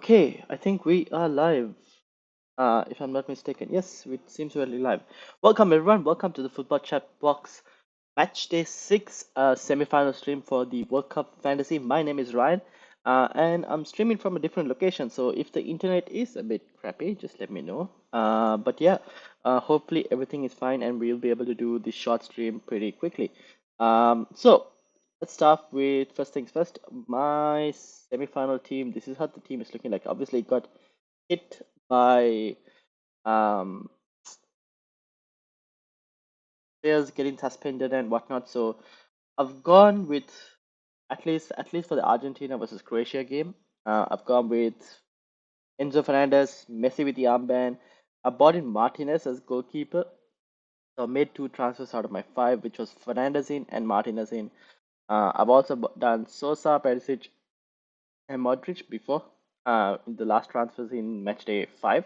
Okay, I think we are live. If I'm not mistaken. Yes, it seems we're live. Welcome everyone. Welcome to the Football Chat Box Match Day 6 semi-final stream for the World Cup Fantasy. My name is Ryan, and I'm streaming from a different location. So if the internet is a bit crappy, just let me know. But yeah, hopefully everything is fine and we'll be able to do the short stream pretty quickly. So let's start with first things first. My semi-final team. This is how the team is looking like. Obviously, it got hit by um, players getting suspended and whatnot. So I've gone with at least for the Argentina versus Croatia game. I've gone with Enzo Fernandez, Messi with the armband. I bought in Martinez as goalkeeper. So I made two transfers out of my five, which was Fernandez in and Martinez in. I've also done Sosa, Perisic, and Modric before in the last transfers in Matchday 5.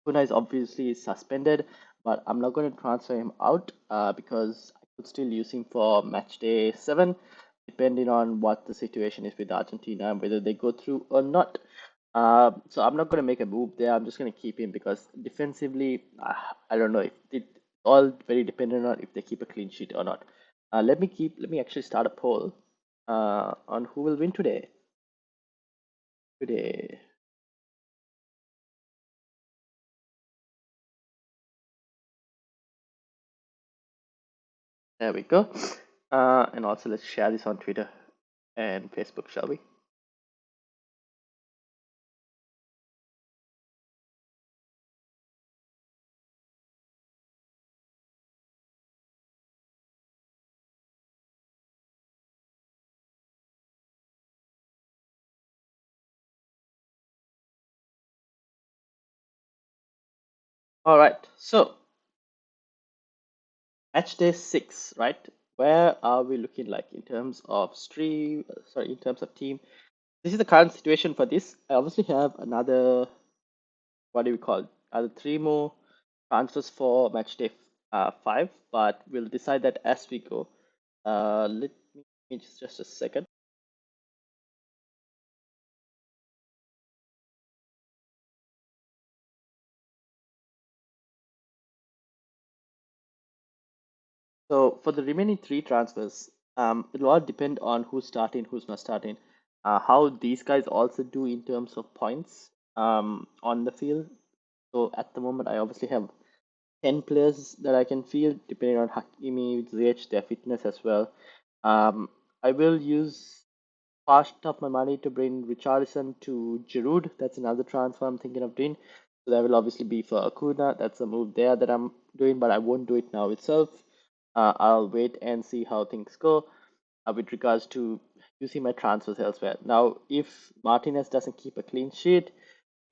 Kuna is obviously suspended, but I'm not going to transfer him out because I could still use him for match day 7, depending on what the situation is with Argentina and whether they go through or not. So I'm not going to make a move there. I'm just going to keep him because defensively, I don't know if it all very dependent on if they keep a clean sheet or not. Let me actually start a poll on who will win today. Today. There we go. And also let's share this on Twitter and Facebook, shall we? All right. So match day 6, right? Where are we looking like in terms of stream? Sorry, in terms of team. This is the current situation for this. I obviously have another, what do we call it? Other three more transfers for match day 5, but we'll decide that as we go. Let me just a second. So for the remaining three transfers, it'll all depend on who's starting, who's not starting, how these guys also do in terms of points on the field. So at the moment, I obviously have 10 players that I can field, depending on Hakimi, Ziyech, their fitness as well. I will use part of my money to bring Richarlison to Giroud. That's another transfer I'm thinking of doing. So that will obviously be for Acuna. That's a move there that I'm doing, but I won't do it now itself. I'll wait and see how things go with regards to using my transfers elsewhere. Now, if Martinez doesn't keep a clean sheet,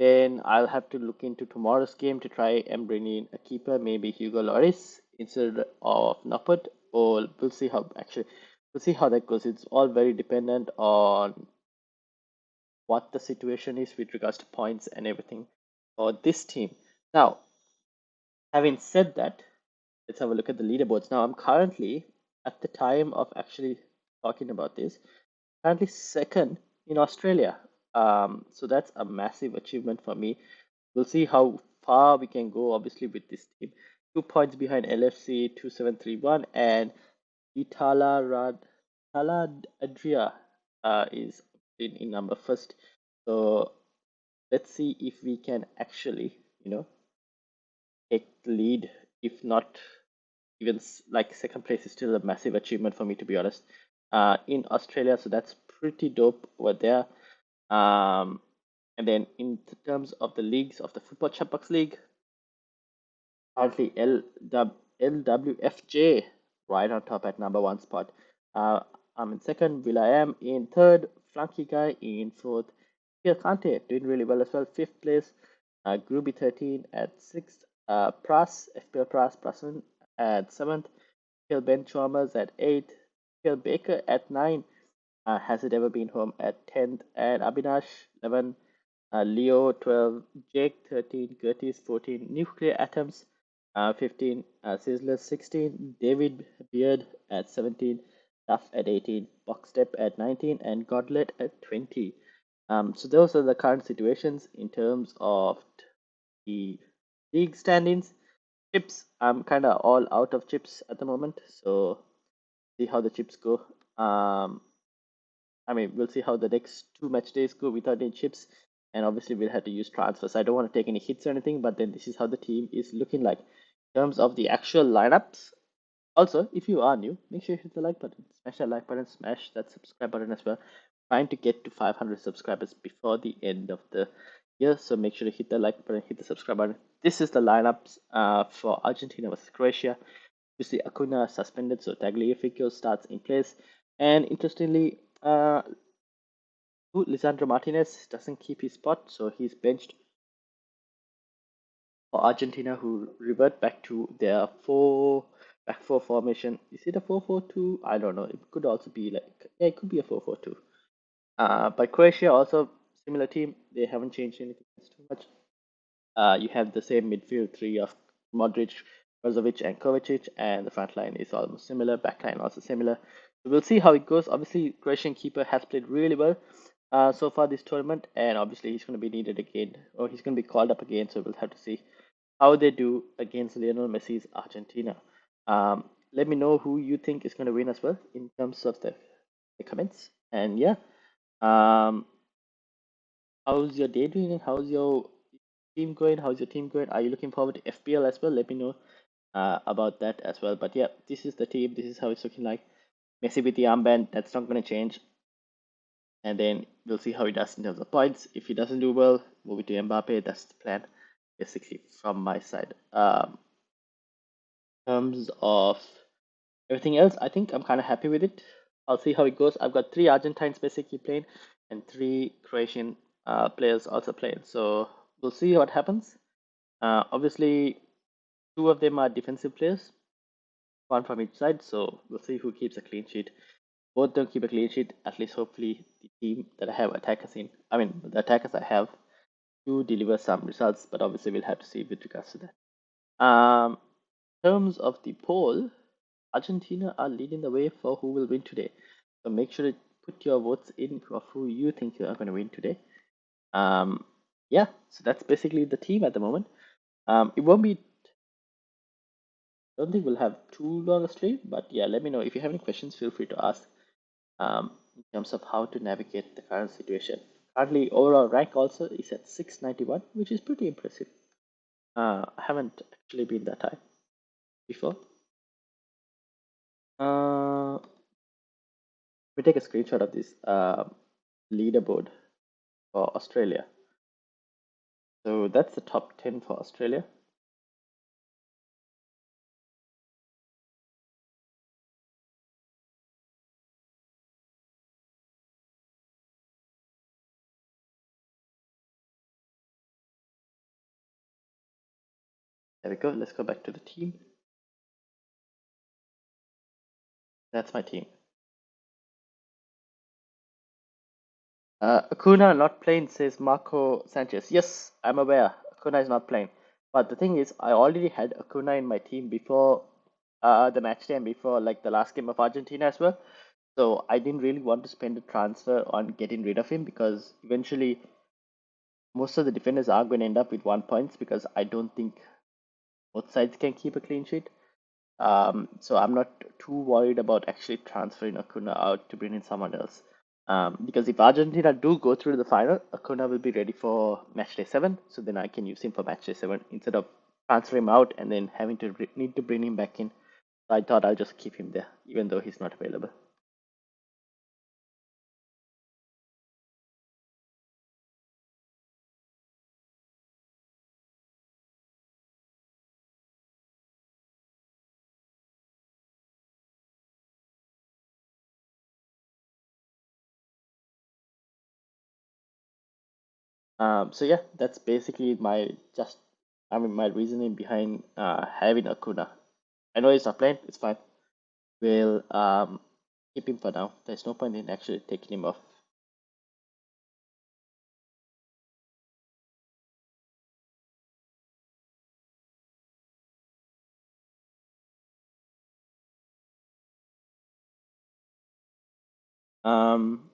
then I'll have to look into tomorrow's game to try and bring in a keeper, maybe Hugo Lloris instead of Noppert, or we'll see how that goes. It's all very dependent on what the situation is with regards to points and everything for this team. Now, having said that, let's have a look at the leaderboards. Now, I'm currently, at the time of actually talking about this, currently second in Australia. So that's a massive achievement for me. We'll see how far we can go, obviously, with this team. 2 points behind LFC 2731 and Itala Adria is in number first. So let's see if we can actually, take the lead. If not, even like second place is still a massive achievement for me, to be honest. In Australia, so that's pretty dope over there. Um, and then in terms of the leagues of the Football Chatbox League, currently LWFJ right on top at number one spot. I'm in second. Will.i.am in third. Flunky Guy in fourth. Pierre Kante doing really well as well. Fifth place. Groovy 13 at sixth. FPL Prasun at seventh. Phil Ben Chalmers at eighth. Phil Baker at nine. Has it ever been home at 10th? And Abinash 11. Leo 12. Jake 13. Curtis 14. Nuclear Atoms 15. Sizzler 16. David Beard at 17. Duff at 18. Boxstep at 19. And Godlet at 20. So those are the current situations in terms of the league standings. Chips, I'm kind of all out of chips at the moment, so see how the chips go. Um, I mean, we'll see how the next two match days go without any chips, and obviously we'll have to use transfers. I don't want to take any hits or anything, but then this is how the team is looking like in terms of the actual lineups. Also, if you are new, make sure you hit the like button, smash that like button, smash that subscribe button as well. Trying to get to 500 subscribers before the end of the year, so make sure to hit the like button, hit the subscribe button. This is the lineups for Argentina versus Croatia. You see Acuna suspended, so Tagliafico starts in place. And interestingly, Lisandro Martinez doesn't keep his spot, so he's benched for Argentina, who revert back to their back four formation. Is it a 4-4-2? I don't know. It could also be like, yeah, it could be a 4-4-2. But Croatia also similar team. They haven't changed anything too much. You have the same midfield three of Modric, Brozovic, and Kovacic, and the front line is almost similar. Back line also similar. So we'll see how it goes. Obviously, Croatian keeper has played really well so far this tournament, and obviously he's going to be needed again, or he's going to be called up again. So we'll have to see how they do against Lionel Messi's Argentina. Let me know who you think is going to win as well in terms of the comments. And yeah, um, how's your day doing? And how's your team going? How's your team going? Are you looking forward to FPL as well? Let me know about that as well. But yeah, this is the team. This is how it's looking like. Messi with the armband, that's not going to change. And then we'll see how he does in terms of points. If he doesn't do well, move it to Mbappe. That's the plan, basically, from my side. In terms of everything else, I think I'm kind of happy with it. I'll see how it goes. I've got three Argentines basically playing and three Croatian players also playing. So we'll see what happens. Obviously, two of them are defensive players, one from each side. So we'll see who keeps a clean sheet. Both don't keep a clean sheet. At least, hopefully, the team that I have attackers in, I mean, the attackers I have, do deliver some results. But obviously, we'll have to see with regards to that. In terms of the poll, Argentina are leading the way for who will win today. So make sure to put your votes in of who you think you are going to win today. Yeah, so that's basically the team at the moment. It won't be, don't think we'll have too long a stream, but yeah, let me know if you have any questions. Feel free to ask in terms of how to navigate the current situation. Currently, overall rank also is at 691, which is pretty impressive. I haven't actually been that high before. We take a screenshot of this leaderboard for Australia. So that's the top 10 for Australia. There we go. Let's go back to the team. That's my team. Acuna not playing, says Marco Sanchez. Yes, I'm aware. Acuna is not playing. But the thing is, I already had Acuna in my team before the match day and before like the last game of Argentina as well. So I didn't really want to spend a transfer on getting rid of him because eventually most of the defenders are going to end up with 1 points because I don't think both sides can keep a clean sheet. So I'm not too worried about actually transferring Acuna out to bring in someone else. Because if Argentina do go through the final, Acuna will be ready for matchday 7. So then I can use him for matchday 7 instead of transferring him out and then having to need to bring him back in. So I thought I'll just keep him there, even though he's not available. So yeah, that's basically my reasoning behind having Acuna. I know he's not playing, it's fine. We'll keep him for now. There's no point in actually taking him off. Um,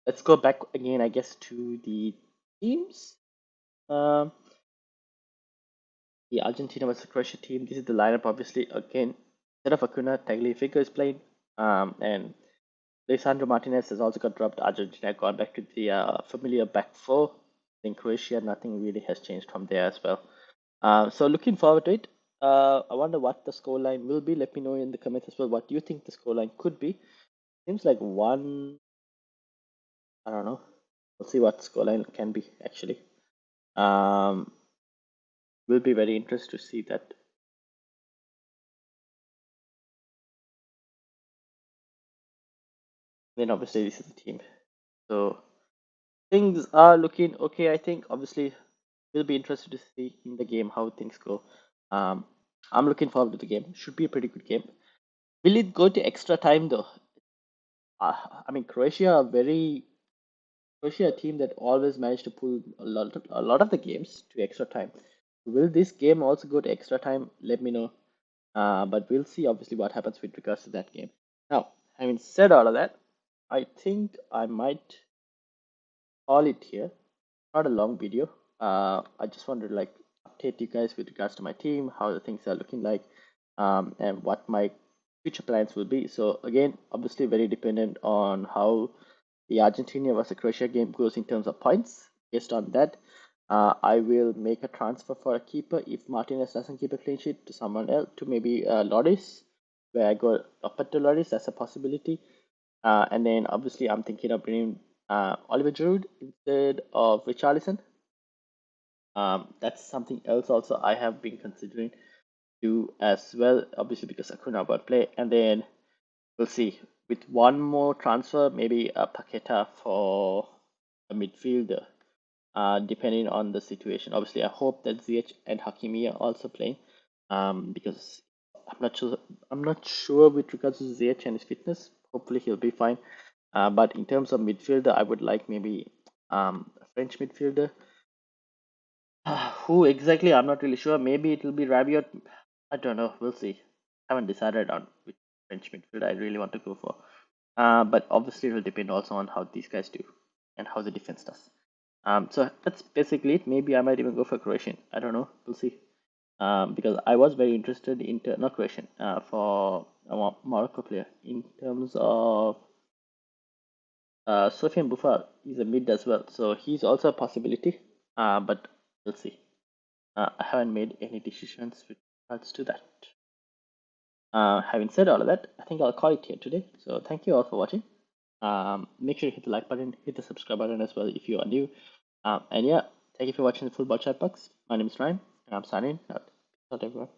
let's go back again, I guess, to the teams. Um, the Argentina versus Croatia team. This is the lineup, obviously. Again, instead of Acuna, Tagliafico is playing. And Lisandro Martinez has also got dropped. Argentina gone back to the familiar back four. In Croatia, nothing really has changed from there as well. So looking forward to it. I wonder what the scoreline will be. Let me know in the comments as well. What do you think the scoreline could be? Seems like one. I don't know. We'll see what scoreline can be actually. Um, will be very interested to see that. Then obviously this is the team. So things are looking okay. I think obviously we'll be interested to see in the game how things go. Um, I'm looking forward to the game. Should be a pretty good game. Will it go to extra time though? I mean, Croatia, a team that always managed to pull a lot of the games to extra time. Will this game also go to extra time? Let me know. But we'll see obviously what happens with regards to that game. Now, having said all of that, I think I might call it here. Not a long video. I just wanted to like update you guys with regards to my team, how the things are looking like, and what my future plans will be. So again, obviously very dependent on how the Argentina versus Croatia game goes in terms of points. Based on that, I will make a transfer for a keeper if Martinez doesn't keep a clean sheet to someone else, to maybe Loris, where I go up to Loris. That's a possibility. And then obviously I'm thinking of bringing Oliver Giroud instead of Richarlison. That's something else also I have been considering do as well, obviously because Acuna won't play. And then we'll see with one more transfer, maybe a Paqueta for a midfielder, depending on the situation. Obviously, I hope that Ziyech and Hakimi are also playing, because I'm not sure. I'm not sure with regards to Ziyech and his fitness. Hopefully, he'll be fine. But in terms of midfielder, I would like maybe a French midfielder. Who exactly? I'm not really sure. Maybe it will be Rabiot. I don't know. We'll see. Haven't decided on which French midfield I really want to go for. But obviously, it will depend also on how these guys do and how the defense does. So that's basically it. Maybe I might even go for Croatian. I don't know. We'll see. Because I was very interested in not Croatian, for a Morocco player in terms of Sofian Buffal is a mid as well, so he's also a possibility. But we'll see. I haven't made any decisions with regards to that. Having said all of that, I think I'll call it here today. So thank you all for watching. Make sure you hit the like button, hit the subscribe button as well if you are new. And yeah, thank you for watching the Full Ball Chatbox. My name is Ryan, and I'm signing out. Peace out, everyone.